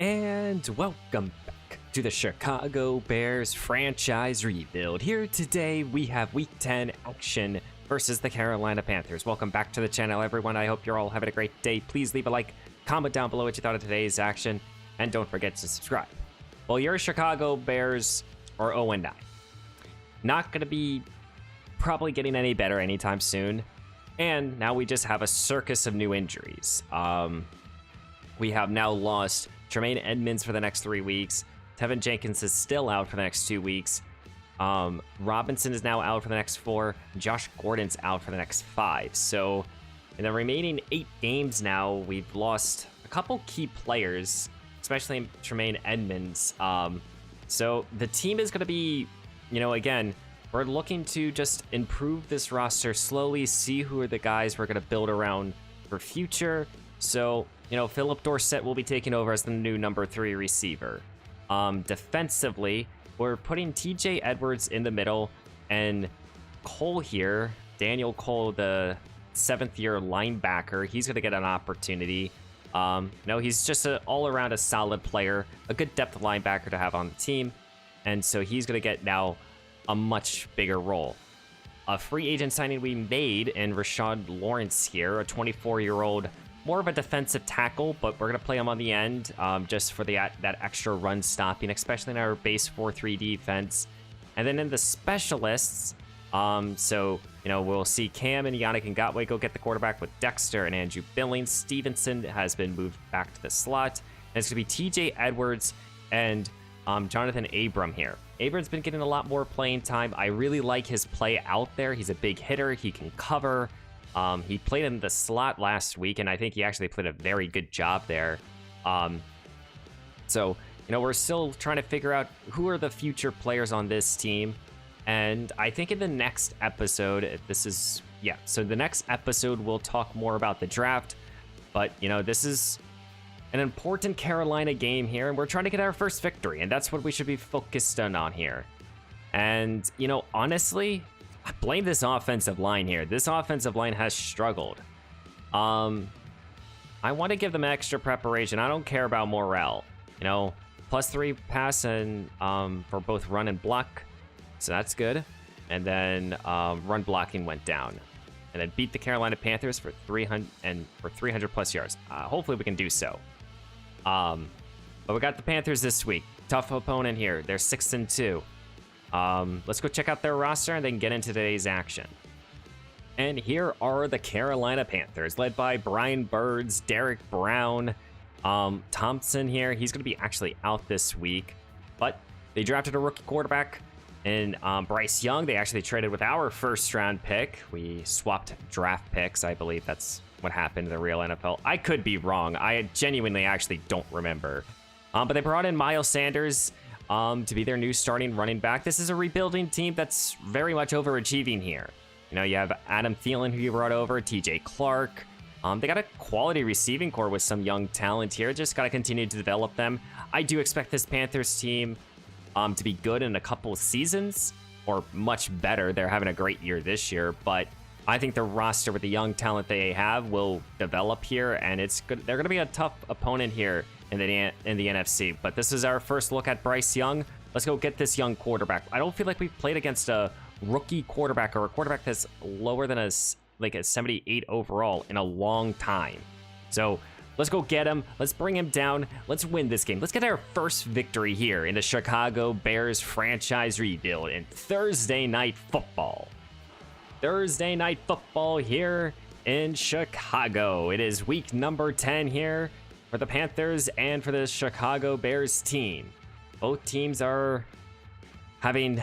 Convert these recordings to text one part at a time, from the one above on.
And welcome back to the Chicago Bears franchise rebuild. Here today we have Week 10 action versus the Carolina Panthers. Welcome back to the channel, everyone. I hope you're all having a great day. Please leave a like, comment down below what you thought of today's action, and don't forget to subscribe. Well, your Chicago Bears are 0-9. Not going to be probably getting any better anytime soon. And now we just have a circus of new injuries. We have now lost Tremaine Edmonds for the next 3 weeks. Tevin Jenkins is still out for the next 2 weeks. Robinson is now out for the next 4. Josh Gordon's out for the next 5. So in the remaining 8 games now, we've lost a couple key players, especially Tremaine Edmonds. So the team is going to be, again, we're looking to just improve this roster slowly, see who are the guys we're going to build around for future. So, Philip Dorsett will be taking over as the new number 3 receiver. Defensively, we're putting TJ Edwards in the middle, and Cole here, Daniel Cole, the 7th-year linebacker, he's going to get an opportunity. He's just all-around a solid player, a good depth linebacker to have on the team, and so he's going to get now a much bigger role. A free agent signing we made in Rashad Lawrence here, a 24-year-old, more of a defensive tackle, but we're going to play him on the end just for that extra run stopping, especially in our base 4-3 defense. And then in the specialists, we'll see Cam and Yannick Ngakoue go get the quarterback with Dexter and Andrew Billings. Stevenson has been moved back to the slot. And it's going to be TJ Edwards and Jonathan Abram here. Abram's been getting a lot more playing time. I really like his play out there. He's a big hitter. He can cover. He played in the slot last week, and I think he actually played a very good job there. We're still trying to figure out who are the future players on this team. And I think in the next episode, so the next episode, we'll talk more about the draft. But, this is an important Carolina game here, and we're trying to get our first victory, and that's what we should be focused on here. And, honestly, I blame this offensive line here. This offensive line has struggled. I want to give them extra preparation. I don't care about morale. +3 pass and for both run and block, so that's good. And then run blocking went down, and then beat the Carolina Panthers for 300 plus yards. Hopefully we can do so. But we got the Panthers this week. Tough opponent here. They're 6-2. Let's go check out their roster and then get into today's action. And here are the Carolina Panthers, led by Brian Birds, Derek Brown, Thompson here. He's going to be actually out this week, but they drafted a rookie quarterback in Bryce Young. They actually traded with our first-round pick. We swapped draft picks. I believe that's what happened in the real NFL. I could be wrong. I genuinely actually don't remember. But they brought in Miles Sanders to be their new starting running back. This is a rebuilding team that's very much overachieving here. You have Adam Thielen, who you brought over, TJ Clark. They got a quality receiving core with some young talent here. Just got to continue to develop them. I do expect this Panthers team to be good in a couple of seasons, or much better. They're having a great year this year, but I think the roster with the young talent they have will develop here, and it's good. They're going to be a tough opponent here in the NFC. But this is our first look at Bryce Young. Let's go get this young quarterback. I don't feel like we've played against a rookie quarterback or a quarterback that's lower than a 78 overall in a long time. So let's go get him. Let's bring him down. Let's win this game. Let's get our first victory here in the Chicago Bears franchise rebuild in Thursday Night Football. Thursday Night Football here in Chicago. It is week number 10 here for the Panthers and for the Chicago Bears team. Both teams are having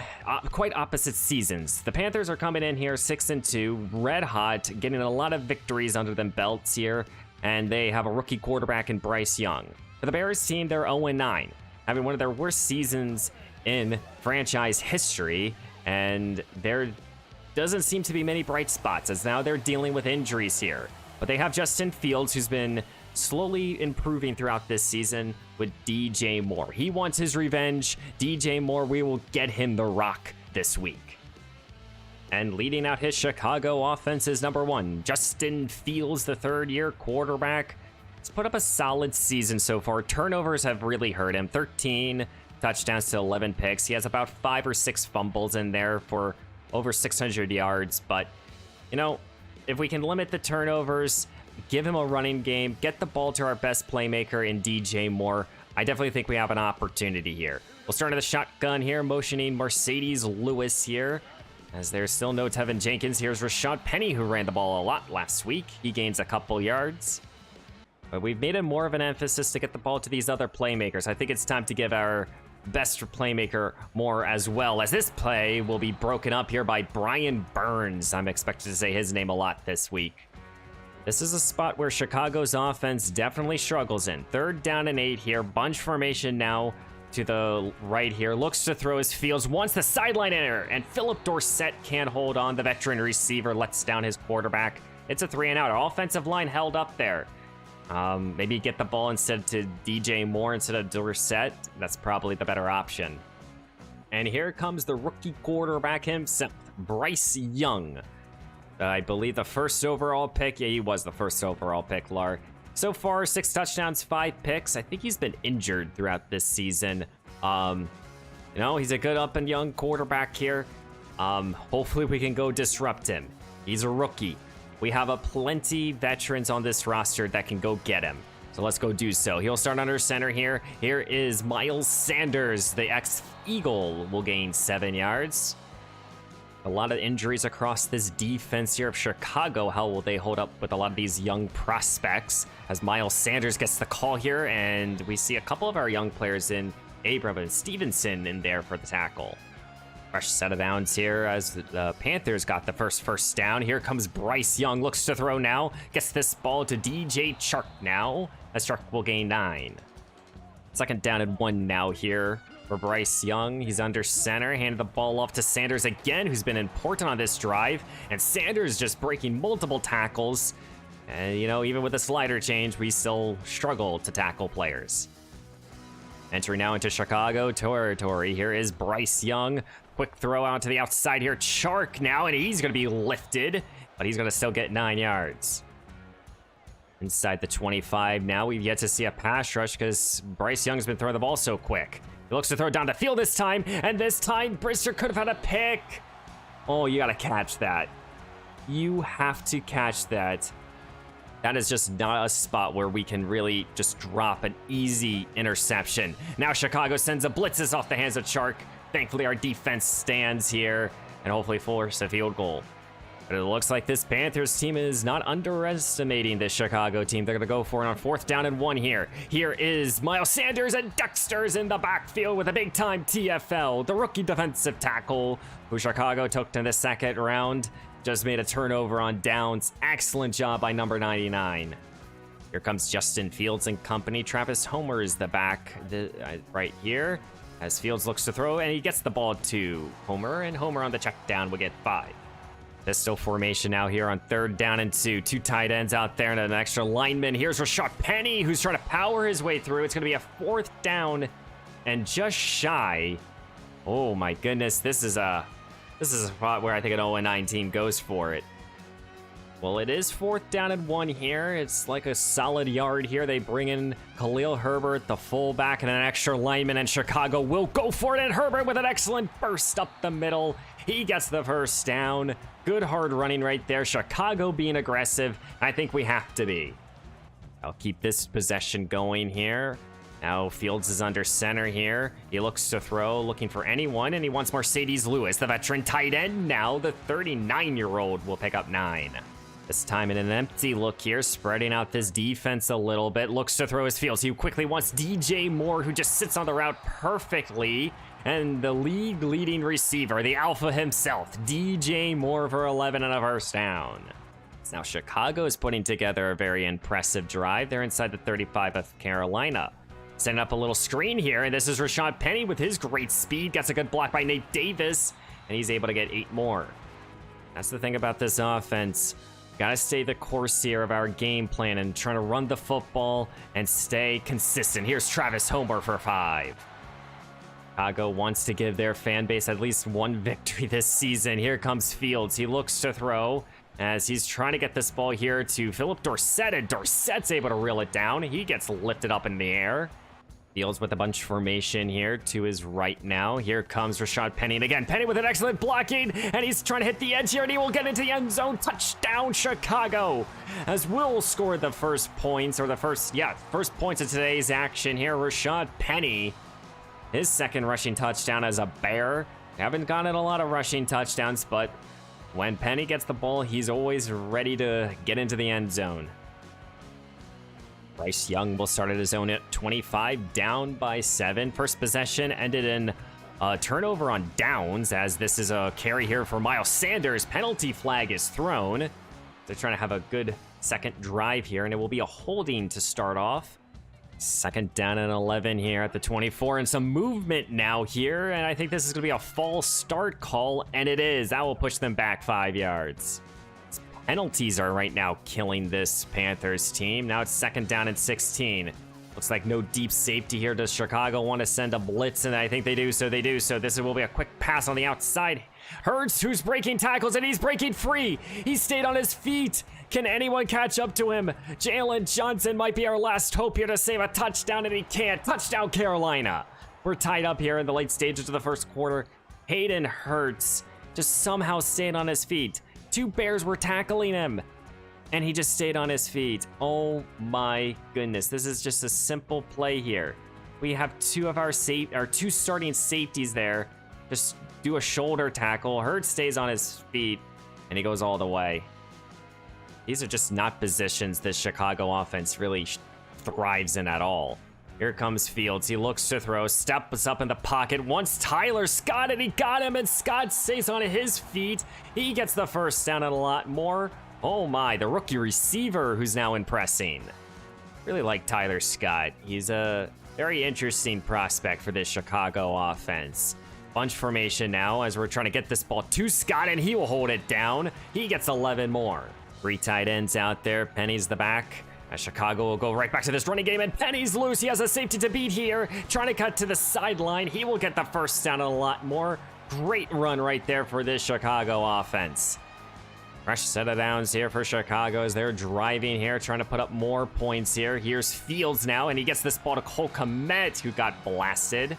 quite opposite seasons. The Panthers are coming in here 6-2, red hot, getting a lot of victories under them belts here, and they have a rookie quarterback in Bryce Young. For the Bears team, they're 0-9, having one of their worst seasons in franchise history, and there doesn't seem to be many bright spots, as now they're dealing with injuries here. But they have Justin Fields, who's been slowly improving throughout this season with DJ Moore. He wants his revenge. DJ Moore, we will get him the rock this week. And leading out his Chicago offense is number 1, Justin Fields, the 3rd-year quarterback. He's put up a solid season so far. Turnovers have really hurt him. 13 touchdowns to 11 picks. He has about 5 or 6 fumbles in there for over 600 yards. But, you know, if we can limit the turnovers, give him a running game, get the ball to our best playmaker in DJ Moore, I definitely think we have an opportunity here. We'll start in the shotgun here, motioning Mercedes Lewis here. As there's still no Tevin Jenkins, here's Rashad Penny, who ran the ball a lot last week. He gains a couple yards. But we've made it more of an emphasis to get the ball to these other playmakers. I think it's time to give our best playmaker more as well, as this play will be broken up here by Brian Burns. I'm expected to say his name a lot this week. This is a spot where Chicago's offense definitely struggles in. 3rd down and 8 here. Bunch formation now to the right here. Looks to throw his Fields. Wants the sideline error, and Philip Dorsett can't hold on. The veteran receiver lets down his quarterback. It's a 3 and out. Our offensive line held up there. Maybe get the ball instead to DJ Moore instead of Dorsett. That's probably the better option. And here comes the rookie quarterback himself, Bryce Young. I believe the first overall pick. Yeah, he was the first overall pick, Lar. So far, 6 touchdowns, 5 picks. I think he's been injured throughout this season. You know, he's a good up and young quarterback here. Hopefully we can go disrupt him. He's a rookie. We have a plenty veterans on this roster that can go get him. So let's go do so. He'll start under center here. Here is Miles Sanders, the ex-Eagle, will gain 7 yards. A lot of injuries across this defense here of Chicago. How will they hold up with a lot of these young prospects? As Miles Sanders gets the call here, and we see a couple of our young players in Abram and Stevenson in there for the tackle. Fresh set of downs here as the Panthers got the first down. Here comes Bryce Young, looks to throw now. Gets this ball to DJ Chark now, as Chark will gain 9. 2nd down and 1 now here for Bryce Young. He's under center, handed the ball off to Sanders again, who's been important on this drive. And Sanders just breaking multiple tackles. And, you know, even with a slider change, we still struggle to tackle players. Entering now into Chicago territory. Here is Bryce Young. Quick throw out to the outside here. Chark now, and he's going to be lifted, but he's going to still get 9 yards. Inside the 25 now. We've yet to see a pass rush because Bryce Young's been throwing the ball so quick. He looks to throw down the field this time, and this time Brister could have had a pick. Oh, you got to catch that. You have to catch that. That is just not a spot where we can really just drop an easy interception. Now Chicago sends a blitzes off the hands of Chark. Thankfully, our defense stands here and hopefully force a field goal. But it looks like this Panthers team is not underestimating this Chicago team. They're going to go for it on 4th down and 1 here. Here is Miles Sanders, and Dexter's in the backfield with a big-time TFL. The rookie defensive tackle, who Chicago took in the 2nd round, just made a turnover on downs. Excellent job by number 99. Here comes Justin Fields and company. Travis Homer is the back right here. As Fields looks to throw, and he gets the ball to Homer, and Homer on the check down will get 5. Pistol formation now here on 3rd down and 2. 2 tight ends out there and an extra lineman. Here's Rashad Penny, who's trying to power his way through. It's going to be a 4th down and just shy. Oh my goodness, this is a spot where I think an 0-9 team goes for it. Well, it is 4th down and 1 here. It's like a solid yard here. They bring in Khalil Herbert, the fullback, and an extra lineman, and Chicago will go for it. And Herbert with an excellent burst up the middle. He gets the 1st down. Good hard running right there. Chicago being aggressive. I think we have to be. I'll keep this possession going here. Now Fields is under center here. He looks to throw, looking for anyone, and he wants Mercedes Lewis, the veteran tight end. Now the 39-year-old will pick up 9. This time in an empty look here, spreading out this defense a little bit. Looks to throw his Fields. He quickly wants DJ Moore, who just sits on the route perfectly. And the league leading receiver, the alpha himself, DJ Moore for 11 and a 1st down. Now Chicago is putting together a very impressive drive. They're inside the 35 of Carolina. Setting up a little screen here, and this is Rashad Penny with his great speed. Gets a good block by Nate Davis, and he's able to get 8 more. That's the thing about this offense. Gotta stay the course here of our game plan and trying to run the football and stay consistent. Here's Travis Homer for 5. Chicago wants to give their fan base at least one victory this season. Here comes Fields. He looks to throw. as he's trying to get this ball here to Philip Dorsett, and Dorsett's able to reel it down. He gets lifted up in the air. Fields with a bunch formation here to his right now. Here comes Rashad Penny, and again, Penny with an excellent blocking, and he's trying to hit the edge here, and he will get into the end zone. Touchdown, Chicago, as Will scored the first points, or the first points of today's action here. Rashad Penny, his second rushing touchdown as a Bear. Haven't gotten a lot of rushing touchdowns, but when Penny gets the ball, he's always ready to get into the end zone. Bryce Young will start at his own at 25, down by 7. First possession ended in a turnover on downs, as this is a carry here for Miles Sanders. Penalty flag is thrown. They're trying to have a good second drive here, and it will be a holding to start off. Second down and 11 here at the 24, and some movement now here, and I think this is going to be a false start call, and it is. That will push them back 5 yards. Penalties are right now killing this Panthers team. Now it's second down and 16. Looks like no deep safety here. Does Chicago want to send a blitz? And I think they do, so they do. So this will be a quick pass on the outside. Hurts, who's breaking tackles, and he's breaking free. He stayed on his feet. Can anyone catch up to him? Jalen Johnson might be our last hope here to save a touchdown, and he can't. Touchdown, Carolina. We're tied up here in the late stages of the first quarter. Hayden Hurts just somehow stayed on his feet. 2 Bears were tackling him, and he just stayed on his feet. Oh my goodness, this is just a simple play here. We have 2 of our 2 starting safeties there. Just do a shoulder tackle. Hurts stays on his feet, and he goes all the way. These are just not positions this Chicago offense really thrives in at all. Here comes Fields. He looks to throw, steps up in the pocket, wants Tyler Scott, and he got him, and Scott stays on his feet. He gets the first down and a lot more. Oh my, the rookie receiver who's now impressing. Really like Tyler Scott. He's a very interesting prospect for this Chicago offense. Bunch formation now as we're trying to get this ball to Scott, and he will hold it down. He gets 11 more. 3 tight ends out there. Penny's the back. As Chicago will go right back to this running game, and Penny's loose. He has a safety to beat here. Trying to cut to the sideline. He will get the first down and a lot more. Great run right there for this Chicago offense. Fresh set of downs here for Chicago as they're driving here, trying to put up more points here. Here's Fields now, and he gets this ball to Cole Kmet, who got blasted.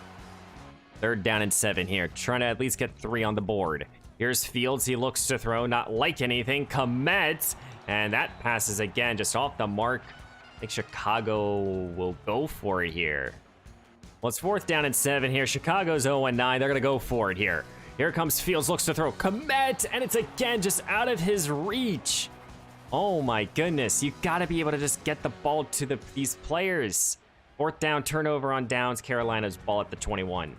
Third down and 7 here, trying to at least get 3 on the board. Here's Fields. He looks to throw, not like anything. Kmet, and that passes again, just off the mark. I think Chicago will go for it here. Well, it's 4th down and 7 here. Chicago's 0-9. They're going to go for it here. Here comes Fields, looks to throw. Kmet, and it's again just out of his reach. Oh my goodness. You got to be able to just get the ball to these players. 4th down, turnover on downs. Carolina's ball at the 21.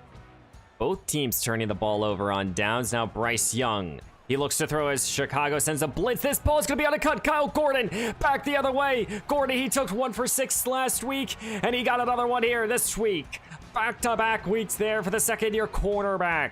Both teams turning the ball over on downs. Now Bryce Young. He looks to throw as Chicago sends a blitz. This ball is going to be on a cut. Kyle Gordon back the other way. Gordon, he took 1 for 6 last week, and he got another one here this week. Back-to-back weeks there for the second-year cornerback.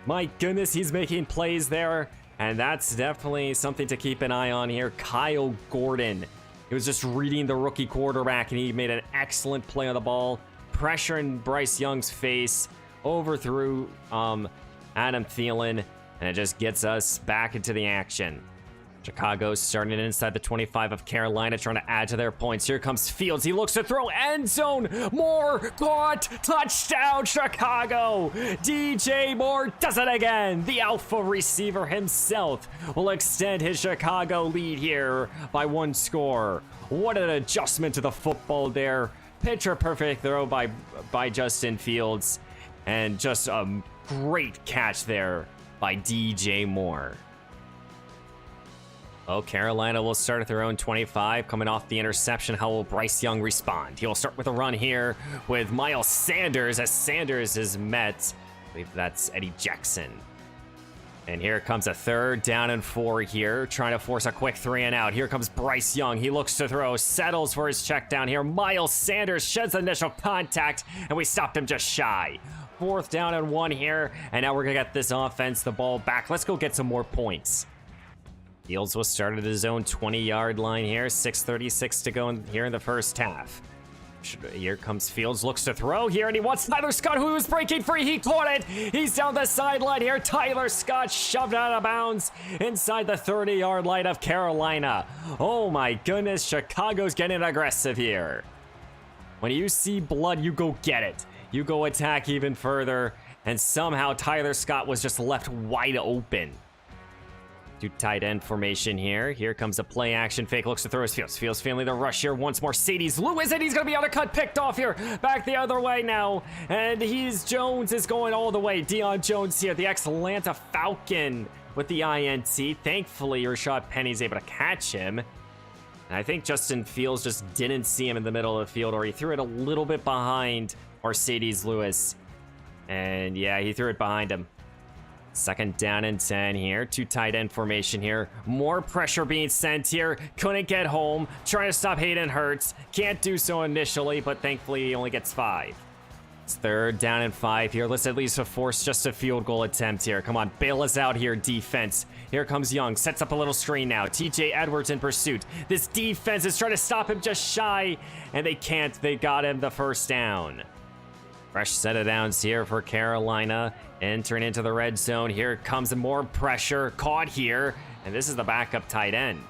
My goodness, he's making plays there, and that's definitely something to keep an eye on here. Kyle Gordon. He was just reading the rookie quarterback, and he made an excellent play on the ball. Pressure in Bryce Young's face. Overthrew Adam Thielen, and it just gets us back into the action. Chicago starting inside the 25 of Carolina, trying to add to their points. Here comes Fields. He looks to throw. End zone. Moore caught. Touchdown, Chicago. DJ Moore does it again. The alpha receiver himself will extend his Chicago lead here by 1 score. What an adjustment to the football there. Picture perfect throw by Justin Fields. And just a great catch there by DJ Moore. Oh, Carolina will start at their own 25. Coming off the interception, how will Bryce Young respond? He will start with a run here with Miles Sanders, as Sanders is met. I believe that's Eddie Jackson. And here comes a 3rd down and 4 here, trying to force a quick 3 and out. Here comes Bryce Young. He looks to throw, settles for his check down here. Miles Sanders sheds initial contact, and we stopped him just shy. 4th down and 1 here, and now we're gonna get this offense the ball back. Let's go get some more points. Fields was started at his own 20-yard line here. 6:36 to go here in the first half. Here comes Fields, looks to throw here, and he wants Tyler Scott, who was breaking free. He caught it. He's down the sideline here. Tyler Scott shoved out of bounds inside the 30-yard line of Carolina. Oh my goodness, Chicago's getting aggressive here. When you see blood, you go get it. You go attack even further, and somehow Tyler Scott was just left wide open. Two tight end formation here. Here comes a play action fake. Looks to throw his Fields. Fields feeling the rush here once more. Sadie's Lewis, and he's going to be undercut, picked off here. Back the other way now. And Jones is going all the way. Deion Jones here, the ex-Atlanta Falcon with the INT. Thankfully, Rashad Penny's able to catch him. And I think Justin Fields just didn't see him in the middle of the field, or he threw it a little bit behind Mercedes Lewis. And yeah, he threw it behind him. Second down and 10 here. Two tight end formation here. More pressure being sent here. Couldn't get home. Trying to stop Hayden Hurts. Can't do so initially, but thankfully he only gets 5. It's third down and 5 here. Let's at least force just a field goal attempt here. Come on, bail us out here, defense. Here comes Young. Sets up a little screen now. TJ Edwards in pursuit. This defense is trying to stop him just shy, and they can't. They got him the first down. Fresh set of downs here for Carolina. Entering into the red zone. Here comes more pressure. Caught here. And this is the backup tight end.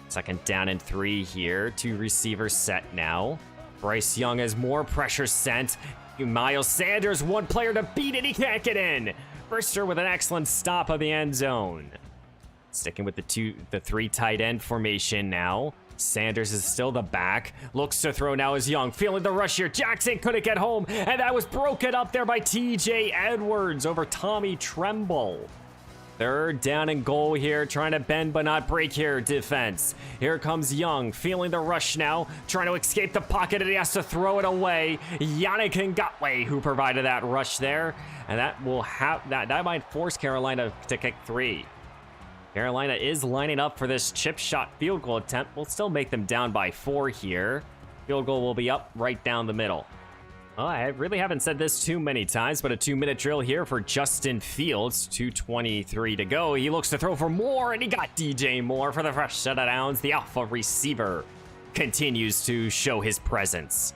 Second down and 3 here. 2 receivers set now. Bryce Young has more pressure sent. Miles Sanders, one player to beat it. He can't get in. Burster with an excellent stop of the end zone. Sticking with the 3 tight end formation now. Sanders is still the back. Looks to throw now is Young. Feeling the rush here. Jackson couldn't get home. And that was broken up there by TJ Edwards over Tommy Tremble. Third down and goal here. Trying to bend but not break here, defense. Here comes Young. Feeling the rush now. Trying to escape the pocket, and he has to throw it away. Yannick Ngakoue who provided that rush there. And that will have that might force Carolina to kick 3. Carolina is lining up for this chip shot field goal attempt. We'll still make them down by 4 here. Field goal will be up right down the middle. Well, I really haven't said this too many times, but a 2-minute drill here for Justin Fields. 2:23 to go. He looks to throw for Moore, and he got DJ Moore for the fresh set of downs. The alpha receiver continues to show his presence.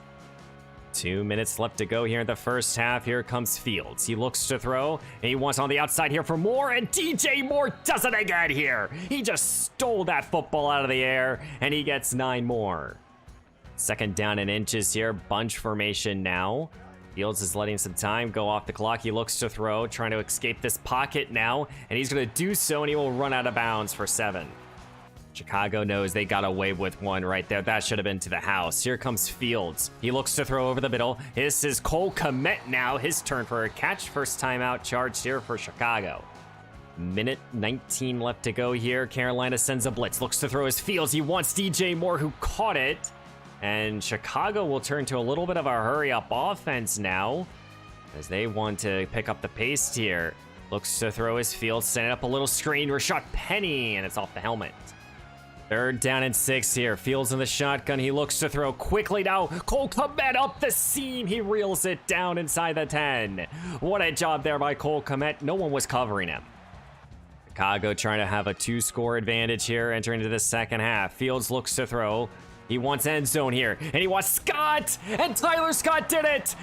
2 minutes left to go here in the first half. Here comes Fields. He looks to throw, and he wants on the outside here for Moore, and DJ Moore does it again here. He just stole that football out of the air, and he gets 9 more. Second down and inches here. Bunch formation now. Fields is letting some time go off the clock. He looks to throw, trying to escape this pocket now, and he's going to do so, and he will run out of bounds for 7. Chicago knows they got away with one right there. That should have been to the house. Here comes Fields. He looks to throw over the middle. This is Cole Kmet now. His turn for a catch. First timeout charged here for Chicago. Minute 19 left to go here. Carolina sends a blitz. Looks to throw his Fields. He wants DJ Moore, who caught it. And Chicago will turn to a little bit of a hurry-up offense now, as they want to pick up the pace here. Looks to throw his Fields. Setting up a little screen. Rashad Penny, and it's off the helmet. Third down and 6 here. Fields in the shotgun. He looks to throw quickly now. Cole Kmet up the seam. He reels it down inside the 10. What a job there by Cole Kmet. No one was covering him. Chicago trying to have a 2-score advantage here entering into the second half. Fields looks to throw. He wants end zone here, and he wants Scott, and Tyler Scott did it!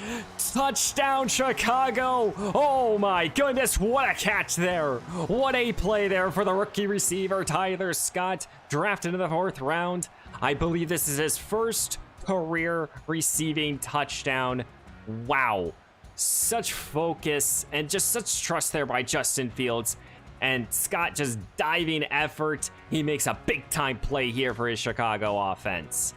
Touchdown, Chicago! Oh my goodness, what a catch there! What a play there for the rookie receiver, Tyler Scott, drafted in the 4th round. I believe this is his first career receiving touchdown. Wow. Such focus and just such trust there by Justin Fields. And Scott just diving effort. He makes a big-time play here for his Chicago offense.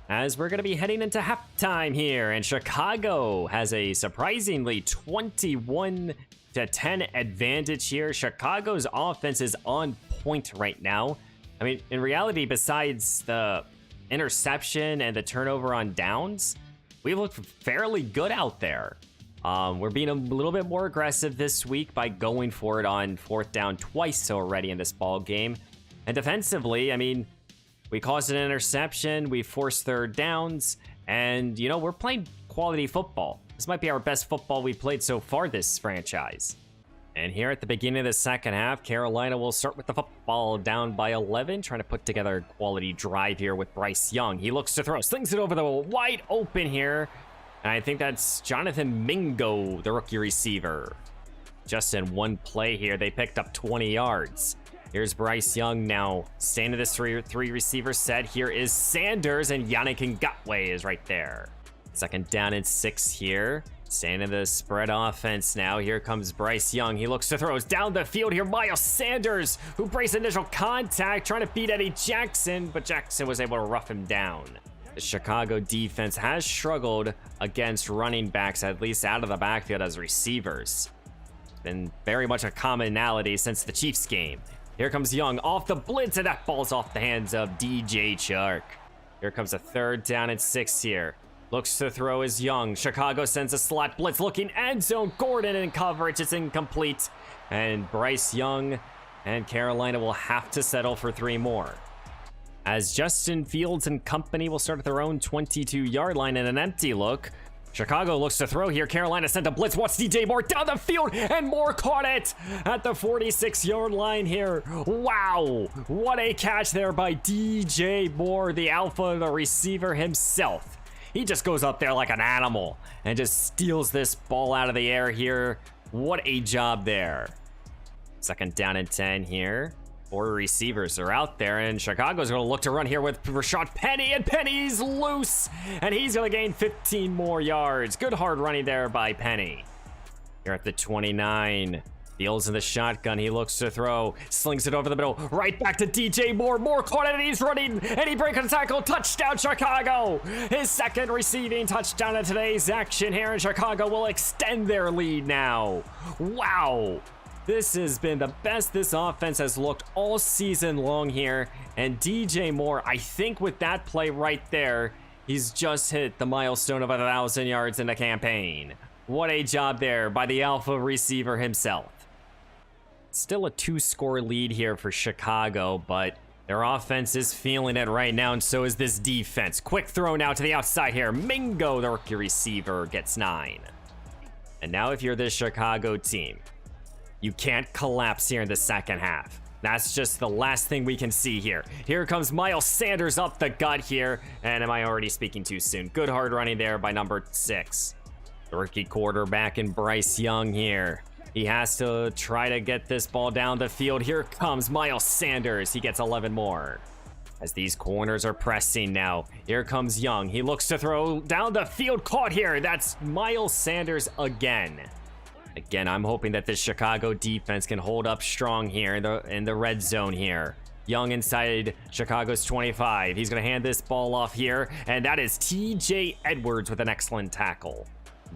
As we're going to be heading into halftime here, and Chicago has a surprisingly 21-10 advantage here. Chicago's offense is on point right now. I mean, in reality, besides the interception and the turnover on downs, we look fairly good out there. We're being a little bit more aggressive this week by going for it on 4th down twice already in this ball game. And defensively, I mean, we caused an interception, we forced 3rd downs, and, you know, we're playing quality football. This might be our best football we've played so far this franchise. And here at the beginning of the second half, Carolina will start with the football down by 11, trying to put together a quality drive here with Bryce Young. He looks to throw, slings it over the wide open here. And I think that's Jonathan Mingo, the rookie receiver. Just in one play here, they picked up 20 yards. Here's Bryce Young now, staying to this three receiver set. Here is Sanders, and Yannick Ngakoue is right there. Second down and 6 here. Staying in the spread offense now. Here comes Bryce Young. He looks to throw down the field here. Miles Sanders, who breaks initial contact, trying to beat Eddie Jackson, but Jackson was able to rough him down. The Chicago defense has struggled against running backs, at least out of the backfield as receivers. Been very much a commonality since the Chiefs game. Here comes Young off the blitz, and that ball's off the hands of DJ Chark. Here comes a third down and 6 here. Looks to throw is Young. Chicago sends a slot blitz looking end zone. Gordon in coverage. It's incomplete. And Bryce Young and Carolina will have to settle for 3 more. As Justin Fields and company will start at their own 22-yard line in an empty look. Chicago looks to throw here. Carolina sent a blitz. Watch DJ Moore down the field, and Moore caught it at the 46-yard line here. Wow, what a catch there by DJ Moore, the alpha, the receiver himself. He just goes up there like an animal and just steals this ball out of the air here. What a job there. Second down and 10 here. 4 receivers are out there, and Chicago's going to look to run here with Rashad Penny, and Penny's loose, and he's going to gain 15 more yards. Good hard running there by Penny. Here at the 29. Fields in the shotgun. He looks to throw, slings it over the middle, right back to DJ Moore. Moore caught it, and he's running, and he breaks a tackle. Touchdown, Chicago! His second receiving touchdown of today's action here, and Chicago will extend their lead now. Wow! This has been the best this offense has looked all season long here, and DJ Moore, I think with that play right there, he's just hit the milestone of 1,000 yards in the campaign. What a job there by the alpha receiver himself. Still a 2-score lead here for Chicago, but their offense is feeling it right now, and so is this defense. Quick throw now to the outside here. Mingo, the rookie receiver, gets 9. And now if you're this Chicago team, you can't collapse here in the second half. That's just the last thing we can see here. Here comes Miles Sanders up the gut here, and am I already speaking too soon? Good hard running there by number 6. The rookie quarterback in Bryce Young here. He has to try to get this ball down the field. Here comes Miles Sanders. He gets 11 more. As these corners are pressing now, here comes Young. He looks to throw down the field. Caught here. That's Miles Sanders again. Again, I'm hoping that this Chicago defense can hold up strong here in the red zone here. Young inside Chicago's 25. He's going to hand this ball off here, and that is TJ Edwards with an excellent tackle.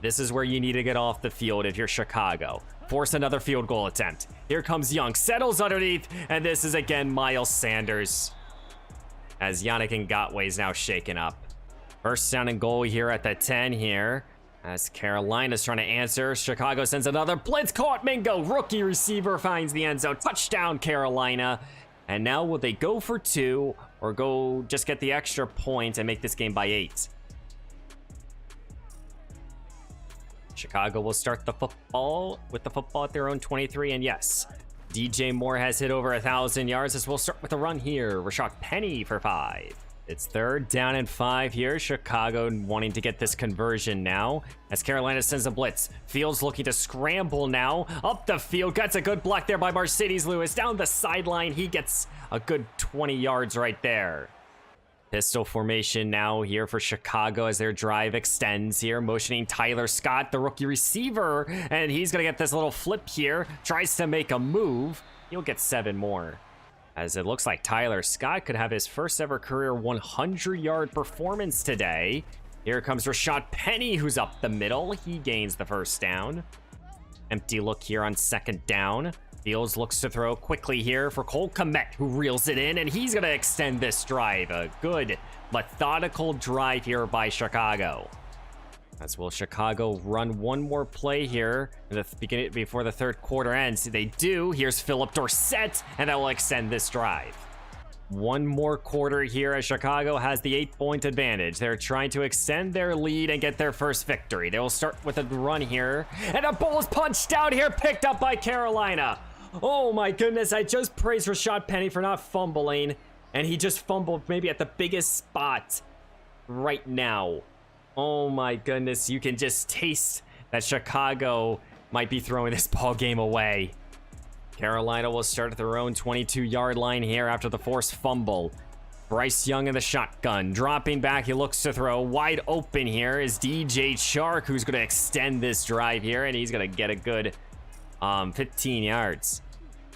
This is where you need to get off the field if you're Chicago. Force another field goal attempt. Here comes Young, settles underneath, and this is again Miles Sanders. As Yannick Ngakoue is now shaken up. First down and goal here at the 10 here. As Carolina's trying to answer, Chicago sends another blitz. Caught Mingo, rookie receiver finds the end zone. Touchdown, Carolina. And now will they go for 2 or go just get the extra point and make this game by 8? Chicago will start the football with the football at their own 23, and yes, DJ Moore has hit over 1,000 yards as we'll start with a run here. Rashad Penny for 5. It's third down and 5 here. Chicago wanting to get this conversion now as Carolina sends a blitz. Fields looking to scramble now. Up the field. Gets a good block there by Mercedes Lewis. Down the sideline. He gets a good 20 yards right there. Pistol formation now here for Chicago as their drive extends here, motioning Tyler Scott, the rookie receiver, and he's going to get this little flip here, tries to make a move. He'll get 7 more. As it looks like Tyler Scott could have his first ever career 100-yard performance today. Here comes Rashad Penny, who's up the middle. He gains the first down. Empty look here on second down. Fields looks to throw quickly here for Cole Kmet, who reels it in, and he's going to extend this drive. A good, methodical drive here by Chicago. As will Chicago run one more play here in the beginning before the third quarter ends. They do. Here's Philip Dorsett, and that will extend this drive. One more quarter here as Chicago has the 8-point advantage. They're trying to extend their lead and get their first victory. They will start with a run here. And a ball is punched out here, picked up by Carolina. Oh my goodness, I just praised Rashad Penny for not fumbling. And he just fumbled maybe at the biggest spot right now. Oh my goodness, you can just taste that Chicago might be throwing this ball game away. Carolina will start at their own 22-yard line here after the forced fumble. Bryce Young in the shotgun. Dropping back, he looks to throw. Wide open here is DJ Chark, who's going to extend this drive here, and he's going to get a good 15 yards.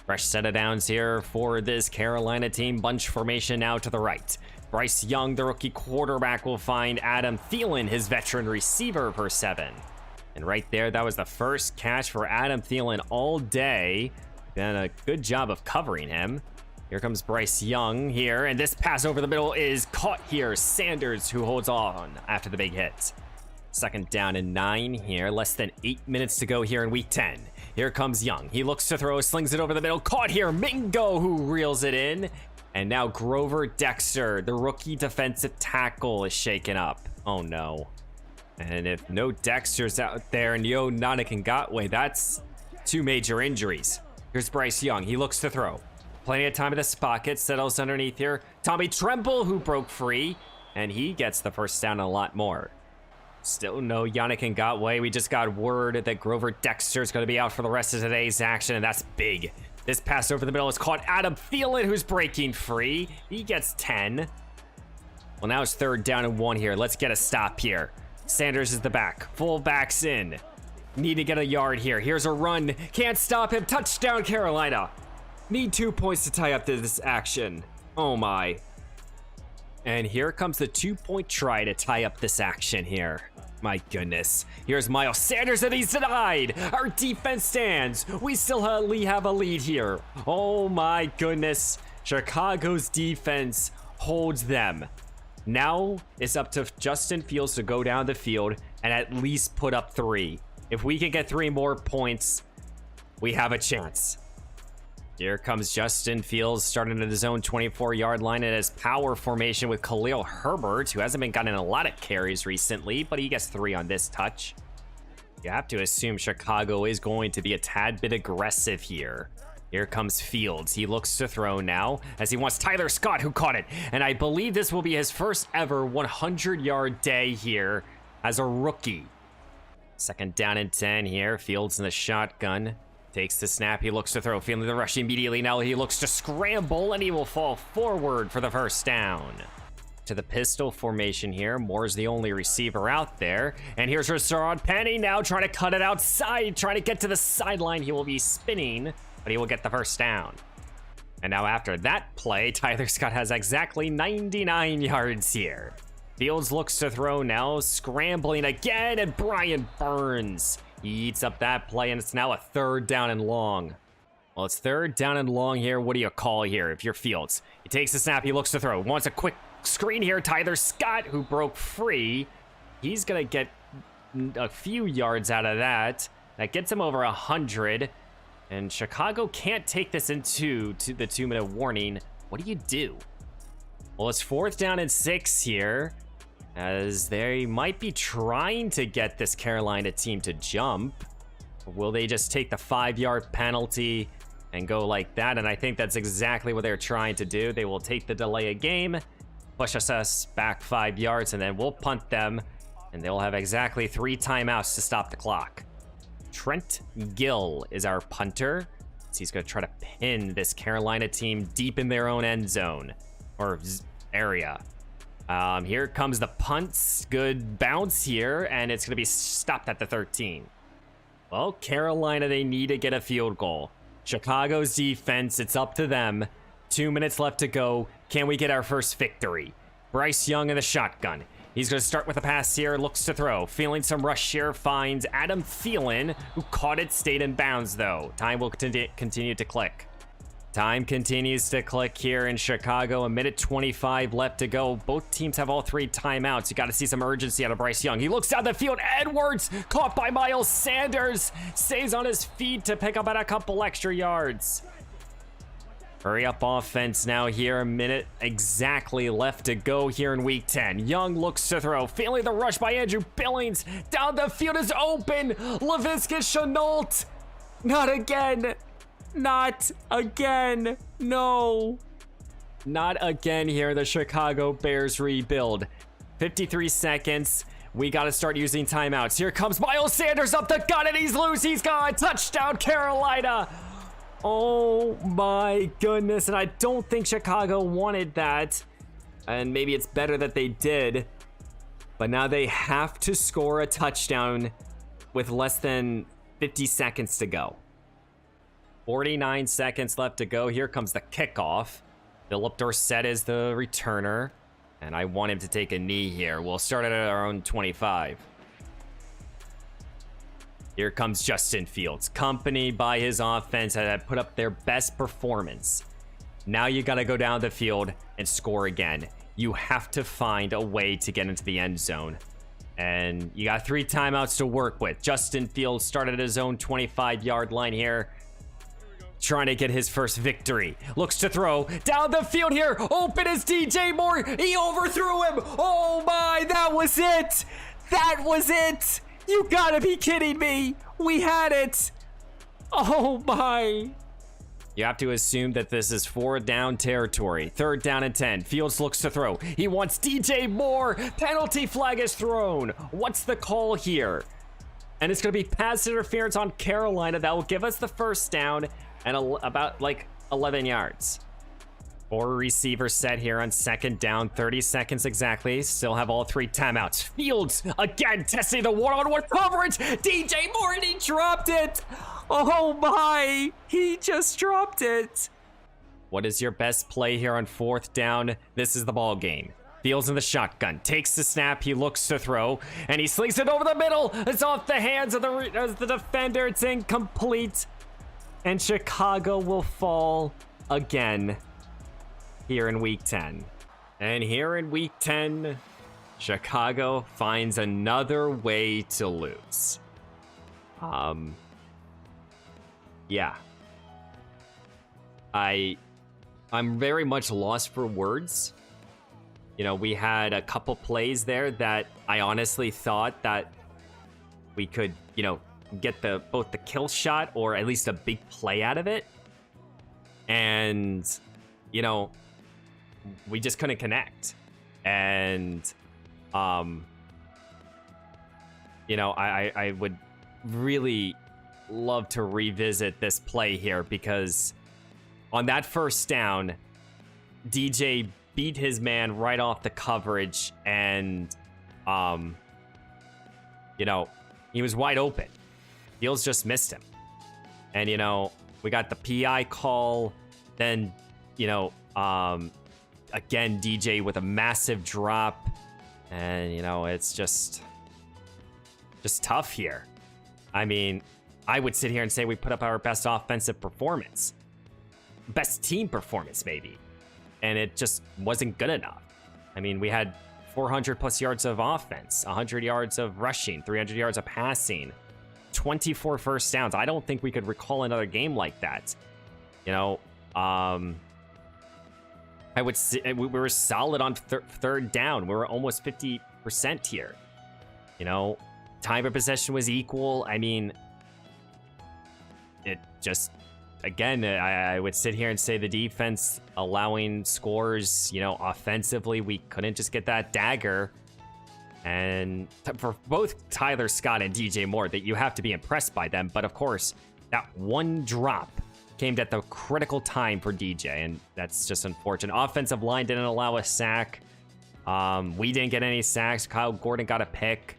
Fresh set of downs here for this Carolina team. Bunch formation now to the right. Bryce Young, the rookie quarterback, will find Adam Thielen, his veteran receiver, for 7. And right there, that was the first catch for Adam Thielen all day. Done a good job of covering him. Here comes Bryce Young here, and this pass over the middle is caught here. Sanders, who holds on after the big hit. 2nd down and 9 here. Less than 8 minutes to go here in week 10. Here comes Young. He looks to throw, slings it over the middle. Caught here. Mingo, who reels it in. And now Grover Dexter, the rookie defensive tackle, is shaken up. Oh no. And if no Dexter's out there and Yo Nanakangatwe, that's 2 major injuries. Here's Bryce Young. He looks to throw. Plenty of time in this pocket. Settles underneath here. Tommy Tremble, who broke free. And he gets the first down and a lot more. Still no Yannick Ngakoue. We just got word that Grover Dexter is going to be out for the rest of today's action, and that's big. This pass over the middle is caught. Adam Thielen, who's breaking free. He gets 10. Well, now it's 3rd down and 1 here. Let's get a stop here. Sanders is the back. Fullback's in. Need to get a yard here. Here's a run. Can't stop him. Touchdown, Carolina. Need 2 points to tie up this action. Oh my. And here comes the 2-point try to tie up this action here. My goodness. Here's Miles Sanders, and he's denied. Our defense stands. We still have a lead here. Oh my goodness. Chicago's defense holds them. Now it's up to Justin Fields to go down the field and at least put up 3. If we can get 3 more points, we have a chance. Here comes Justin Fields starting at his own 24-yard line in his power formation with Khalil Herbert, who hasn't been getting a lot of carries recently, but he gets 3 on this touch. You have to assume Chicago is going to be a tad bit aggressive here. Here comes Fields. He looks to throw now as he wants Tyler Scott, who caught it. And I believe this will be his first ever 100-yard day here as a rookie. 2nd down and 10 here. Fields in the shotgun. Takes the snap. He looks to throw. Feeling the rush immediately. Now he looks to scramble, and he will fall forward for the first down. To the pistol formation here. Moore's the only receiver out there. And here's Rashad Penny now trying to cut it outside. Trying to get to the sideline. He will be spinning, but he will get the first down. And now after that play, Tyler Scott has exactly 99 yards here. Fields looks to throw now, scrambling again, and Brian Burns. He eats up that play, and it's now a 3rd down and long. Well, it's 3rd down and long here. What do you call here if you're Fields? He takes the snap, he looks to throw. Wants a quick screen here. Tyler Scott, who broke free. He's going to get a few yards out of that. That gets him over 100. And Chicago can't take this into the 2-minute warning. What do you do? Well, it's 4th down and 6 here, as they might be trying to get this Carolina team to jump. Or will they just take the 5-yard penalty and go like that? And I think that's exactly what they're trying to do. They will take the delay of game, push us back 5 yards, and then we'll punt them, and they'll have exactly 3 timeouts to stop the clock. Trent Gill is our punter. So he's going to try to pin this Carolina team deep in their own end zone or area. Here comes the punts. Good bounce here, and it's going to be stopped at the 13. Well, Carolina, they need to get a field goal. Chicago's defense, it's up to them. 2 minutes left to go. Can we get our first victory? Bryce Young in the shotgun. He's going to start with a pass here, looks to throw. Feeling some rush here, finds Adam Thielen, who caught it, stayed in bounds, though. Time will continue to click. Time continues to click here in Chicago. 1:25 left to go. Both teams have all 3 timeouts. You got to see some urgency out of Bryce Young. He looks down the field. Edwards, caught by Miles Sanders, stays on his feet to pick up at a couple extra yards. Hurry up offense now here. A minute exactly left to go here in week 10. Young looks to throw. Failing the rush by Andrew Billings. Down the field is open. Laviska Shenault. Not again. Not again. No. Not again here. The Chicago Bears rebuild. 53 seconds. We got to start using timeouts. Here comes Miles Sanders up the gut, and he's loose. He's gone. Touchdown, Carolina. Oh my goodness. And I don't think Chicago wanted that. And maybe it's better that they did. But now they have to score a touchdown with less than 50 seconds to go. 49 seconds left to go. Here comes the kickoff. Philip Dorsett is the returner. And I want him to take a knee here. We'll start at our own 25. Here comes Justin Fields, accompanied by his offense that had put up their best performance. Now you got to go down the field and score again. You have to find a way to get into the end zone. And you got 3 timeouts to work with. Justin Fields started at his own 25-yard line here, trying to get his first victory. Looks to throw down the field here. Open is DJ Moore. He overthrew him. Oh my, that was it. That was it. You gotta be kidding me. We had it. Oh my. You have to assume that this is 4th down territory. 3rd down and 10. Fields looks to throw. He wants DJ Moore. Penalty flag is thrown. What's the call here? And it's gonna be pass interference on Carolina. That will give us the first down and about like 11 yards. 4 receivers set here on 2nd down, 30 seconds exactly. Still have all 3 timeouts. Fields again testing the one-on-one coverage. DJ Moore, and he dropped it. Oh my, he just dropped it. What is your best play here on 4th down? This is the ball game. Fields in the shotgun, takes the snap, he looks to throw, and he slings it over the middle. It's off the hands of the defender. It's incomplete. And Chicago will fall again here in week 10. And here in week 10, Chicago finds another way to lose. Yeah. I'm very much lost for words. You know, we had a couple plays there that I honestly thought that we could, you know, get both the kill shot or at least a big play out of it. And, you know, we just couldn't connect. And, you know, I would really love to revisit this play here because on that 1st down, DJ beat his man right off the coverage and, you know, he was wide open. Fields just missed him. And, you know, we got the PI call. Then, you know, again, DJ with a massive drop. And, you know, it's just tough here. I mean, I would sit here and say we put up our best offensive performance. Best team performance, maybe. And it just wasn't good enough. I mean, we had 400 plus yards of offense, 100 yards of rushing, 300 yards of passing, 24 first downs. I don't think we could recall another game like that. You know, I would say we were solid on 3rd down. We were almost 50% here. You know, time of possession was equal. I mean, it just, again, I would sit here and say the defense allowing scores, you know, offensively, we couldn't just get that dagger. And for both Tyler Scott and DJ Moore, that you have to be impressed by them. But of course, that one drop came at the critical time for DJ, and that's just unfortunate. Offensive line didn't allow a sack. We didn't get any sacks. Kyle Gordon got a pick.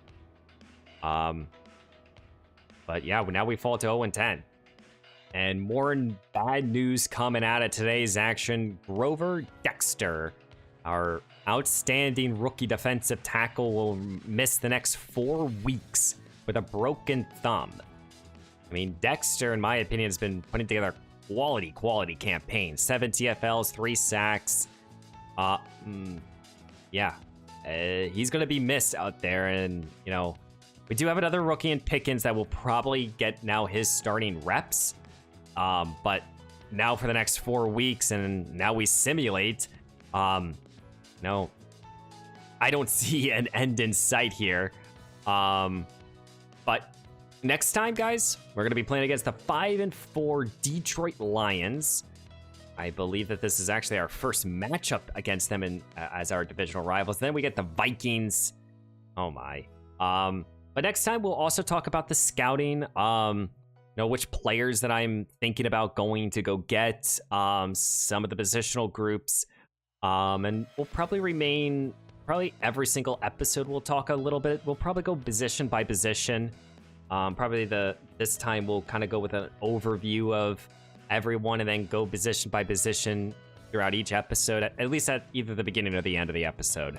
But yeah, now we fall to 0-10. And more bad news coming out of today's action. Grover Dexter, our outstanding rookie defensive tackle, will miss the next 4 weeks with a broken thumb. I mean, Dexter, in my opinion, has been putting together quality campaign. 7 TFLs, 3 sacks. Yeah, he's going to be missed out there. And, you know, we do have another rookie in Pickens that will probably get now his starting reps. But now for the next 4 weeks, and now we simulate. No, I don't see an end in sight here. But next time, guys, we're going to be playing against the 5-4 Detroit Lions. I believe that this is actually our first matchup against them as our divisional rivals. Then we get the Vikings. Oh my. But next time we'll also talk about the scouting. Which players that I'm thinking about going to go get. Some of the positional groups. And we'll probably every single episode we'll talk a little bit. We'll probably go position by position. This time we'll kind of go with an overview of everyone and then go position by position throughout each episode, at least at either the beginning or the end of the episode.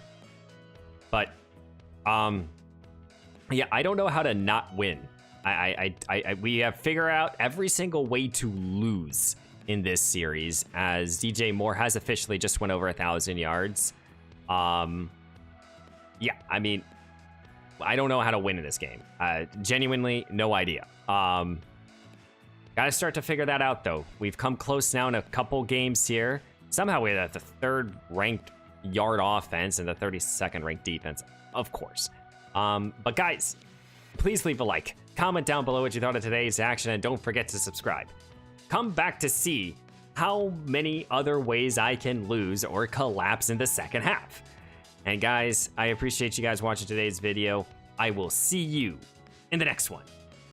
But yeah, I don't know how to not win. We have figured out every single way to lose in this series, as DJ Moore has officially just went over 1,000 yards. Yeah, I mean, I don't know how to win in this game. Genuinely, no idea. Gotta start to figure that out, though. We've come close now in a couple games here. Somehow we're at the 3rd ranked yard offense and the 32nd ranked defense, of course. But guys, please leave a like. Comment down below what you thought of today's action, and don't forget to subscribe. Come back to see how many other ways I can lose or collapse in the second half. And guys, I appreciate you guys watching today's video. I will see you in the next one.